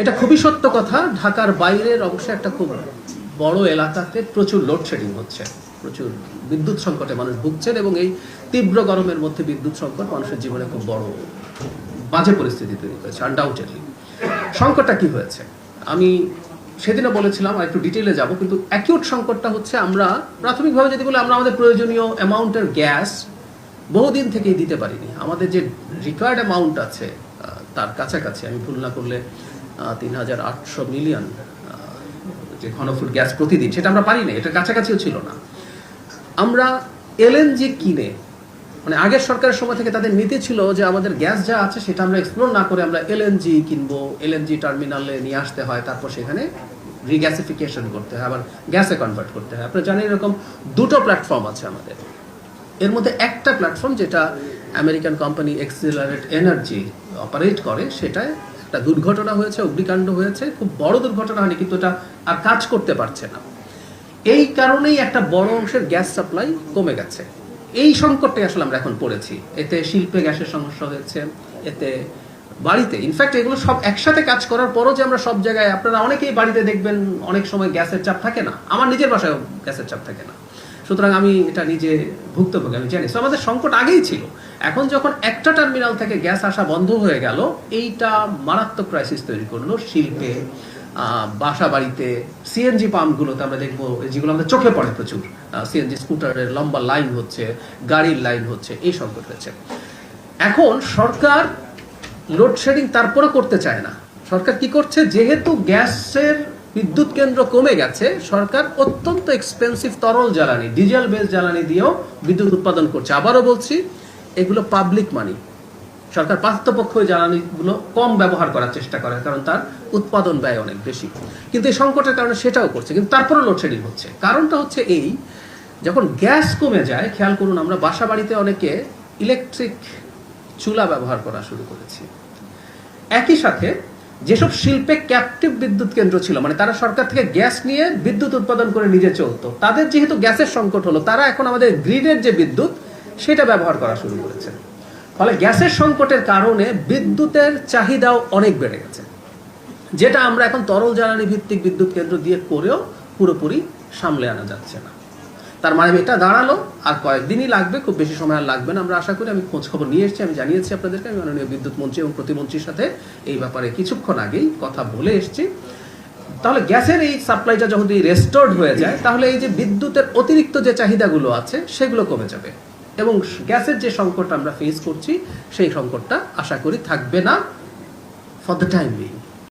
এটা খুবই সত্য কথা। ঢাকার বাইরের অবশ্যই একটা খুব বড় এলাকাতে প্রচুর লোডশেডিং হচ্ছে, প্রচুর বিদ্যুৎ সংকটে মানুষ ভুগছেন এবং এই তীব্র গরমের মধ্যে বিদ্যুৎ সংকট মানুষের জীবনে খুব বড় বাজে পরিস্থিতি তৈরি করেছে। আনডাউটেডলি সংকটটা কি হয়েছে আমি সেদিনও বলেছিলাম, আর একটু ডিটেইলে যাব, কিন্তু অ্যাকিউট সংকটটা হচ্ছে আমরা প্রাথমিকভাবে যদি বলি আমরা আমাদের প্রয়োজনীয় অ্যামাউন্টের গ্যাস বহুদিন থেকেই দিতে পারিনি। আমাদের যে রিকোয়ার্ড অ্যামাউন্ট আছে তার কাছাকাছি, আমি ভুল না করলে ৩,৮০০ মিলিয়ন যে ঘনফুট গ্যাস প্রতিদিন, সেটা আমরা পারি না, এটার কাছাকাছিও ছিল না। আমরা এলএনজি কিনে, মানে আগের সরকারের সময় থেকে তাদের নীতি ছিল যে আমাদের গ্যাস যা আছে সেটা আমরা এক্সপ্লোর না করে আমরা এলএনজি কিনবো, এলএনজি টার্মিনালে নিয়ে আসতে হয়, তারপর সেখানে রিগ্যাসিফিকেশন করতে হয়, আবার গ্যাসে কনভার্ট করতে হয়। আপনারা জানেন এরকম দুটো প্ল্যাটফর্ম আছে আমাদের। এর মধ্যে একটা প্ল্যাটফর্ম যেটা American company Excelerate energy operate করে, সেটায় একটা দুর্ঘটনা হয়েছে, অগ্নিকাণ্ড হয়েছে, খুব বড় দুর্ঘটনা হয়নি, কিন্তু এটা আর কাজ করতে পারছে না। এই কারণেই একটা বড় অংশের গ্যাস সাপ্লাই কমে গেছে। এই সংকটটাই আসলে আমরা এখন পড়েছি। এতে শিল্পে গ্যাসের সমস্যা হয়েছে, এতে বাড়িতে, ইনফ্যাক্ট এগুলো সব একসাথে কাজ করার পরও যে আমরা সব জায়গায়, আপনারা অনেকেই বাড়িতে দেখবেন অনেক সময় গ্যাসের চাপ থাকে না, আমার নিজের বাসায়ও গ্যাসের চাপ থাকে না, সুতরাং আমি এটা নিজে ভুক্তভোগী, আমি জানি। তো আমাদের সংকট আগেই ছিল, এখন যখন একটা টার্মিনাল থেকে গ্যাস আসা বন্ধ হয়ে গেল, এইটা মারাত্মক ক্রাইসিস তৈরি করলো শিল্পে, বাসা বাড়িতে। সিএনজি পাম্পগুলোতে আমরা দেখবো, যেগুলো আমাদের চোখে পড়ে প্রচুর, সিএনজি স্কুটারের লম্বা লাইন হচ্ছে, গাড়ির লাইন হচ্ছে, এই সংকট হয়েছে। এখন সরকার লোডশেডিং তারপরে করতে চায় না। সরকার কি করছে, যেহেতু গ্যাসের বিদ্যুৎ কেন্দ্র কমে গেছে, সরকার অত্যন্ত এক্সপেন্সিভ তরল জ্বালানি, ডিজেল বেস জ্বালানি দিয়েও বিদ্যুৎ উৎপাদন করছে। আবারও বলছি, এগুলো পাবলিক মানি। সরকার পার্থপক্ষ জ্বালানিগুলো কম ব্যবহার করার চেষ্টা করে, কারণ তার উৎপাদন ব্যয় অনেক বেশি। কিন্তু এই সংকটের কারণে সেটাও করছে, কিন্তু তারপরে লোডশেডিং হচ্ছে। কারণটা হচ্ছে এই, যখন গ্যাস কমে যায়, খেয়াল করুন, আমরা বাসা বাড়িতে অনেকে ইলেকট্রিক চুলা ব্যবহার করা শুরু করেছি। একই সাথে যেসব শিল্পে ক্যাপটিভ বিদ্যুৎ কেন্দ্র ছিল, মানে তারা সরকার থেকে গ্যাস নিয়ে বিদ্যুৎ উৎপাদন করে নিজে চলতো, তাদের যেহেতু গ্যাসের সংকট হলো, তারা এখন আমাদের গ্রিডের যে বিদ্যুৎ সেটা ব্যবহার করা শুরু করেছে। ফলে গ্যাসের সংকটের কারণে বিদ্যুতের চাহিদাও অনেক বেড়ে গেছে, যেটা আমরা এখন তরল জ্বালানি ভিত্তিক বিদ্যুৎ কেন্দ্র দিয়ে করেও পুরোপুরি সামলে আনা যাচ্ছে না। তার মানে এটা দাঁড়ালো আর কয়েকদিনই লাগবে, খুব বেশি সময় আর লাগবে না আমরা আশা করি। আমি খোঁজ খবর নিয়ে এসেছি, আমি জানিয়েছি আপনাদেরকে, আমি মাননীয় বিদ্যুৎ মন্ত্রী এবং প্রতিমন্ত্রীর সাথে এই ব্যাপারে কিছুক্ষণ আগেই কথা বলে এসেছি। তাহলে গ্যাসের এই সাপ্লাইটা যদি রেস্টোর্ড হয়ে যায়, তাহলে এই যে বিদ্যুতের অতিরিক্ত যে চাহিদাগুলো আছে সেগুলো কমে যাবে, এবং গ্যাসের যে সংকট আমরা ফেস করছি সেই সংকটটা আশা করি থাকবে না ফর দ্য টাইম বিং।